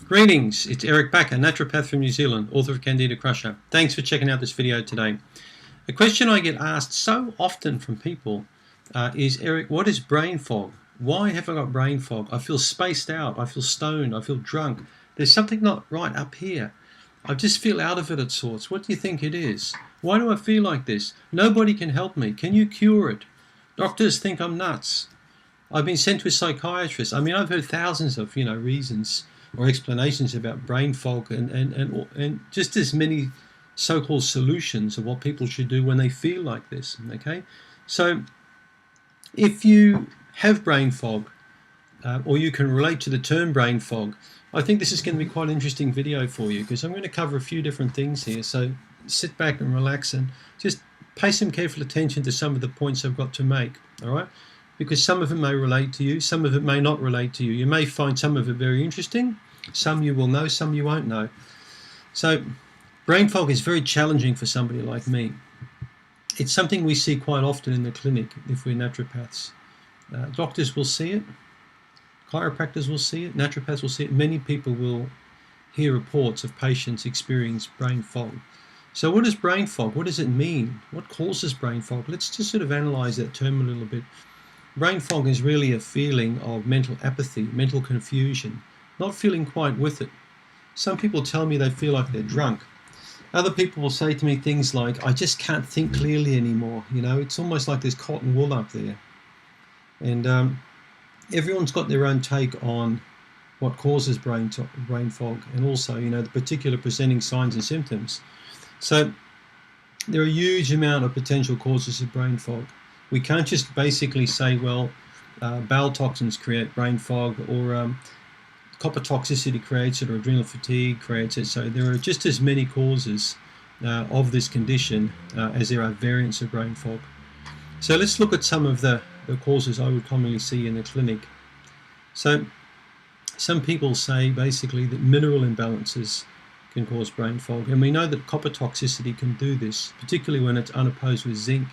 Greetings, it's Eric Backer, naturopath from New Zealand, author of Candida Crusher. Thanks for checking out this video today. A question I get asked so often from people is, Eric, what is brain fog? Why have I got brain fog? I feel spaced out, I feel stoned, I feel drunk. There's something not right up here. I just feel out of it at sorts. What do you think it is? Why do I feel like this? Nobody can help me. Can you cure it? Doctors think I'm nuts. I've been sent to a psychiatrist. I mean, I've heard thousands of reasons or explanations about brain fog and just as many so-called solutions of what people should do when they feel like this. Okay, so if you have brain fog or you can relate to the term brain fog, I think this is going to be quite an interesting video for you, because I'm going to cover a few different things here. So sit back and relax and just pay some careful attention to some of the points I've got to make. All right, because some of it may relate to you, some of it may not relate to you. You may find some of it very interesting, some you will know, some you won't know. So brain fog is very challenging for somebody like me. It's something we see quite often in the clinic if we're naturopaths. Doctors will see it, chiropractors will see it, naturopaths will see it. Many people will hear reports of patients experiencing brain fog. So what is brain fog? What does it mean? What causes brain fog? Let's just sort of analyze that term a little bit. Brain fog is really a feeling of mental apathy, mental confusion, not feeling quite with it. Some people tell me they feel like they're drunk. Other people will say to me things like, I just can't think clearly anymore. You know, it's almost like there's cotton wool up there. And everyone's got their own take on what causes brain fog, and also, the particular presenting signs and symptoms. So there are a huge amount of potential causes of brain fog. We can't just basically say, well, bowel toxins create brain fog, or copper toxicity creates it, or adrenal fatigue creates it. So there are just as many causes of this condition as there are variants of brain fog. So let's look at some of the causes I would commonly see in the clinic. So some people say basically that mineral imbalances can cause brain fog, and we know that copper toxicity can do this, particularly when it's unopposed with zinc.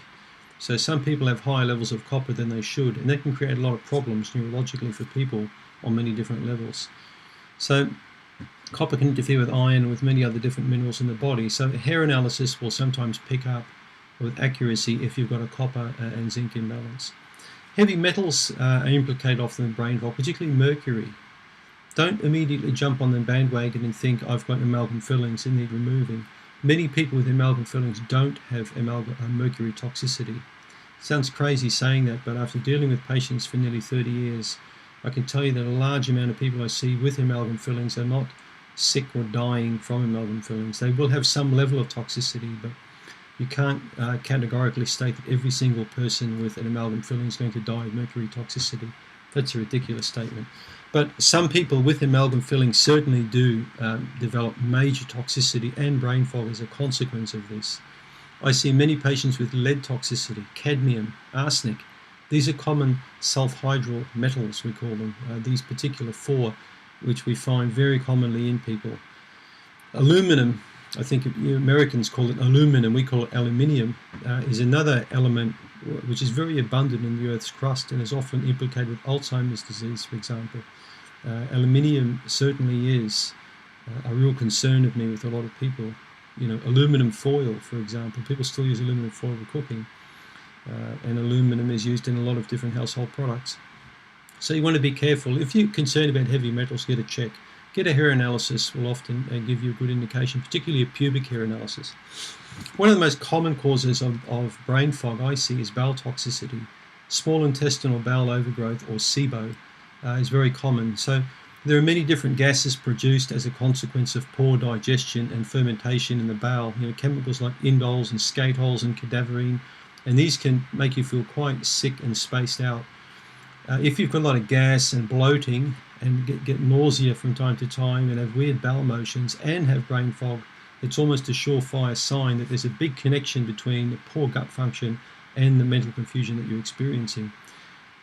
So some people have higher levels of copper than they should, and that can create a lot of problems neurologically for people on many different levels. So copper can interfere with iron, with many other different minerals in the body. So hair analysis will sometimes pick up with accuracy if you've got a copper and zinc imbalance. Heavy metals are implicated often in brain fog, particularly mercury. Don't immediately jump on the bandwagon and think I've got amalgam fillings and need removing. Many people with amalgam fillings don't have mercury toxicity. Sounds crazy saying that, but after dealing with patients for nearly 30 years, I can tell you that a large amount of people I see with amalgam fillings are not sick or dying from amalgam fillings. They will have some level of toxicity, but you can't categorically state that every single person with an amalgam filling is going to die of mercury toxicity. That's a ridiculous statement. But some people with amalgam fillings certainly do develop major toxicity and brain fog as a consequence of this. I see many patients with lead toxicity, cadmium, arsenic. These are common sulfhydryl metals, we call them, these particular four, which we find very commonly in people. Aluminum, I think Americans call it aluminum, we call it aluminium, is another element which is very abundant in the Earth's crust and is often implicated with Alzheimer's disease, for example. Aluminium certainly is a real concern of me with a lot of people. Aluminum foil, for example. People still use aluminum foil for cooking. And aluminum is used in a lot of different household products. So you want to be careful. If you're concerned about heavy metals, get a check. Get a hair analysis will often give you a good indication, particularly a pubic hair analysis. One of the most common causes of brain fog I see is bowel toxicity. Small intestinal bowel overgrowth, or Sibo, is very common. So there are many different gases produced as a consequence of poor digestion and fermentation in the bowel. Chemicals like indoles and skatols and cadaverine, and these can make you feel quite sick and spaced out. If you've got a lot of gas and bloating and get nausea from time to time and have weird bowel motions and have brain fog, it's almost a surefire sign that there's a big connection between the poor gut function and the mental confusion that you're experiencing.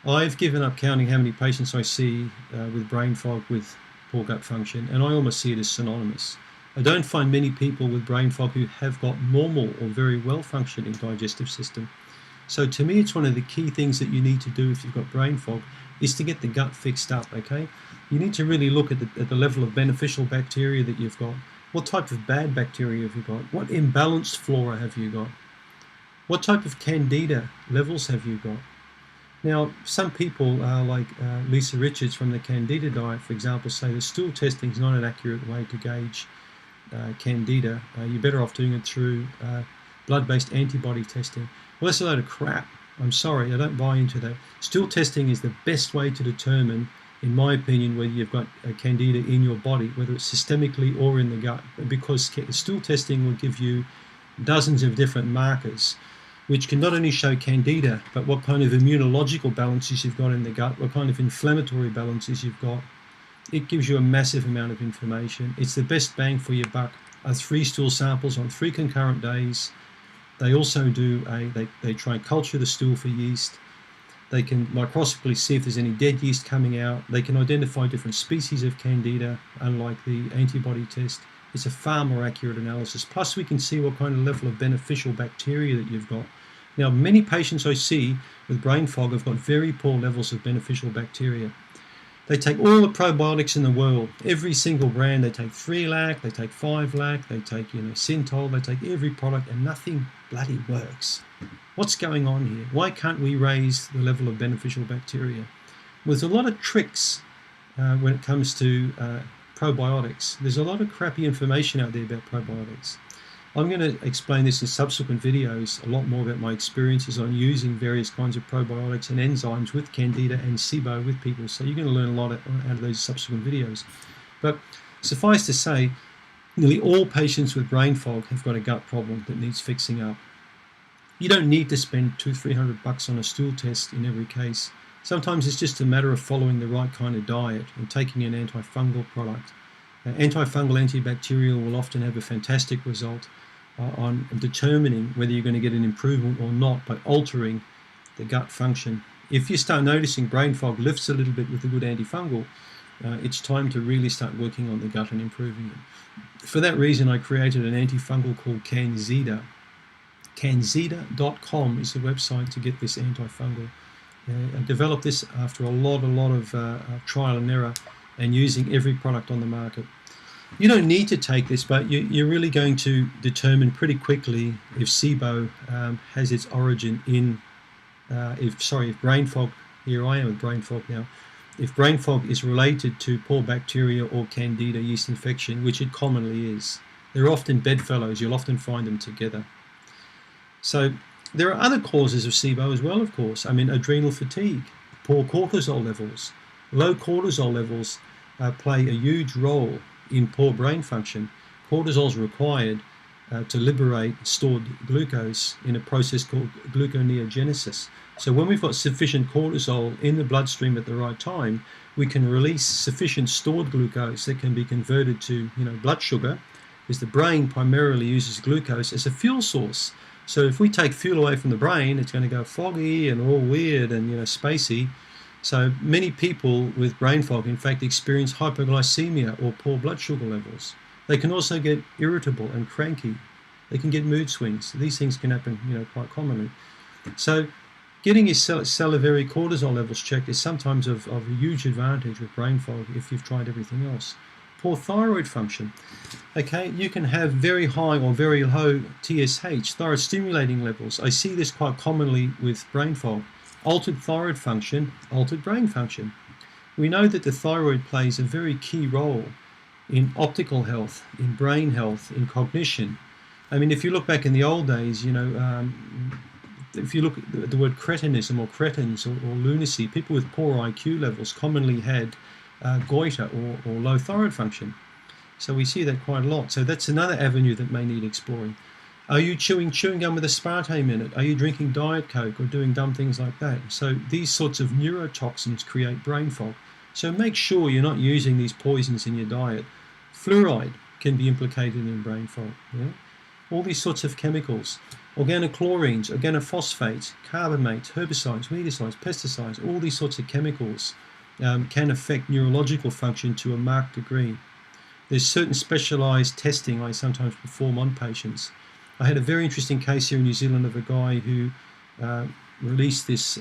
I've given up counting how many patients I see with brain fog with poor gut function, and I almost see it as synonymous. I don't find many people with brain fog who have got normal or very well functioning digestive system. So to me, it's one of the key things that you need to do if you've got brain fog, is to get the gut fixed up, okay? You need to really look at the level of beneficial bacteria that you've got. What type of bad bacteria have you got? What imbalanced flora have you got? What type of Candida levels have you got? Now, some people, like Lisa Richards from the Candida diet, for example, say the stool testing is not an accurate way to gauge Candida. You're better off doing it through blood-based antibody testing. Well, that's a load of crap. I'm sorry, I don't buy into that. Stool testing is the best way to determine, in my opinion, whether you've got a Candida in your body, whether it's systemically or in the gut, because stool testing will give you dozens of different markers, which can not only show Candida, but what kind of immunological balances you've got in the gut, what kind of inflammatory balances you've got. It gives you a massive amount of information. It's the best bang for your buck. 3 stool samples on 3 concurrent days. They also do they try and culture the stool for yeast. They can microscopically see if there's any dead yeast coming out. They can identify different species of Candida, unlike the antibody test. It's a far more accurate analysis. Plus, we can see what kind of level of beneficial bacteria that you've got. Now, many patients I see with brain fog have got very poor levels of beneficial bacteria. They take all the probiotics in the world, every single brand. They take 3-lac, they take 5-lac, they take Synthol, they take every product, and nothing bloody works. What's going on here? Why can't we raise the level of beneficial bacteria? Well, there's a lot of tricks when it comes to probiotics. There's a lot of crappy information out there about probiotics. I'm going to explain this in subsequent videos, a lot more about my experiences on using various kinds of probiotics and enzymes with Candida and Sibo with people. So you're going to learn a lot out of those subsequent videos. But suffice to say, nearly all patients with brain fog have got a gut problem that needs fixing up. You don't need to spend $200-300 on a stool test in every case. Sometimes it's just a matter of following the right kind of diet and taking an antifungal product. Antifungal antibacterial will often have a fantastic result on determining whether you're going to get an improvement or not by altering the gut function. If you start noticing brain fog lifts a little bit with a good antifungal, it's time to really start working on the gut and improving it. For that reason, I created an antifungal called Canxida. Canxida.com is the website to get this antifungal. I developed this after a lot of trial and error and using every product on the market. You don't need to take this, but you're really going to determine pretty quickly if Sibo has its origin in, if brain fog, here I am with brain fog now, if brain fog is related to poor bacteria or Candida yeast infection, which it commonly is. They're often bedfellows, you'll often find them together. So there are other causes of Sibo as well, of course. I mean, adrenal fatigue, poor cortisol levels. Low cortisol levels play a huge role in poor brain function. Cortisol is required to liberate stored glucose in a process called gluconeogenesis. So when we've got sufficient cortisol in the bloodstream at the right time, we can release sufficient stored glucose that can be converted to blood sugar, because the brain primarily uses glucose as a fuel source. So if we take fuel away from the brain, it's going to go foggy and all weird and spacey. So many people with brain fog, in fact, experience hypoglycemia or poor blood sugar levels. They can also get irritable and cranky. They can get mood swings. These things can happen, quite commonly. So getting your salivary cortisol levels checked is sometimes of a huge advantage with brain fog if you've tried everything else. Poor thyroid function. Okay, you can have very high or very low TSH, thyroid stimulating levels. I see this quite commonly with brain fog. Altered thyroid function, altered brain function. We know that the thyroid plays a very key role in optical health, in brain health, in cognition. I mean, if you look back in the old days, if you look at the word cretinism or cretins or lunacy, people with poor IQ levels commonly had goiter or low thyroid function. So we see that quite a lot. So that's another avenue that may need exploring. Are you chewing gum with aspartame in it? Are you drinking Diet Coke or doing dumb things like that? So these sorts of neurotoxins create brain fog. So make sure you're not using these poisons in your diet. Fluoride can be implicated in brain fog. All these sorts of chemicals, organochlorines, organophosphates, carbamates, herbicides, weedicides, pesticides, all these sorts of chemicals can affect neurological function to a marked degree. There's certain specialized testing I sometimes perform on patients. I had a very interesting case here in New Zealand of a guy who released this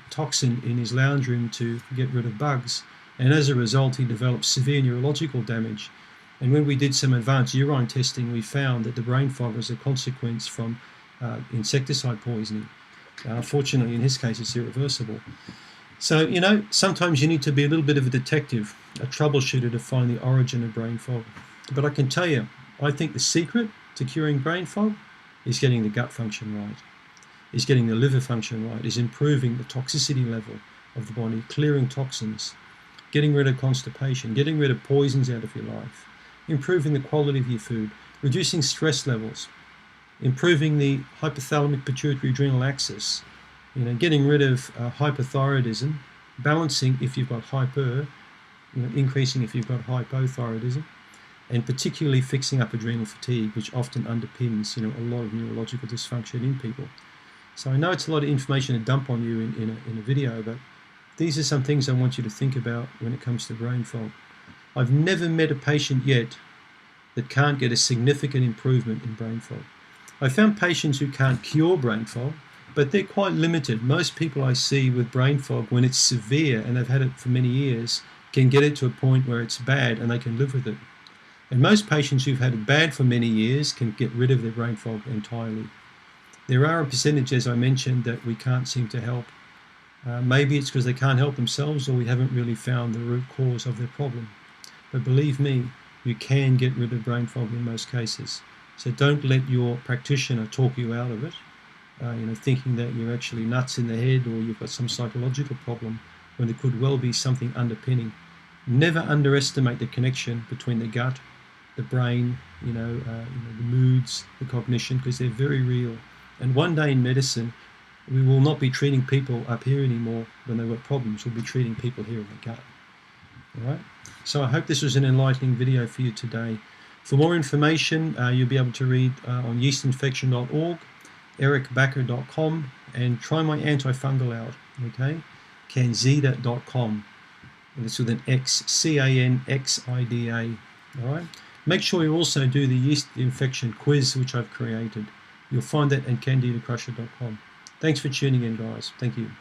toxin in his lounge room to get rid of bugs, and as a result he developed severe neurological damage. And when we did some advanced urine testing, we found that the brain fog was a consequence from insecticide poisoning. Unfortunately, in his case, it's irreversible. So, you know, sometimes you need to be a little bit of a detective, a troubleshooter to find the origin of brain fog. But I can tell you, I think the secret to curing brain fog is getting the gut function right, is getting the liver function right, is improving the toxicity level of the body, clearing toxins, getting rid of constipation, getting rid of poisons out of your life, improving the quality of your food, reducing stress levels, improving the hypothalamic pituitary adrenal axis, you know, getting rid of hypothyroidism, balancing if you've got hyper, you know, increasing if you've got hypothyroidism, and particularly fixing up adrenal fatigue, which often underpins, you know, a lot of neurological dysfunction in people. So I know it's a lot of information to dump on you in a video, but these are some things I want you to think about when it comes to brain fog. I've never met a patient yet that can't get a significant improvement in brain fog. I found patients who can't cure brain fog, but they're quite limited. Most people I see with brain fog, when it's severe and they've had it for many years, can get it to a point where it's bad and they can live with it. And most patients who've had it bad for many years can get rid of their brain fog entirely. There are a percentage, as I mentioned, that we can't seem to help. Maybe it's because they can't help themselves, or we haven't really found the root cause of their problem. But believe me, you can get rid of brain fog in most cases. So don't let your practitioner talk you out of it, you know, thinking that you're actually nuts in the head or you've got some psychological problem when there could well be something underpinning. Never underestimate the connection between the gut, the brain, you know, the moods, the cognition, because they're very real. And one day in medicine, we will not be treating people up here anymore when they've got problems. We'll be treating people here in the gut. All right. So I hope this was an enlightening video for you today. For more information, you'll be able to read on yeastinfection.org, ericbacker.com, and try my antifungal out, okay? Canxida.com. And it's with an X, Canxida, all right? Make sure you also do the yeast infection quiz, which I've created. You'll find that at candidacrusher.com. Thanks for tuning in, guys. Thank you.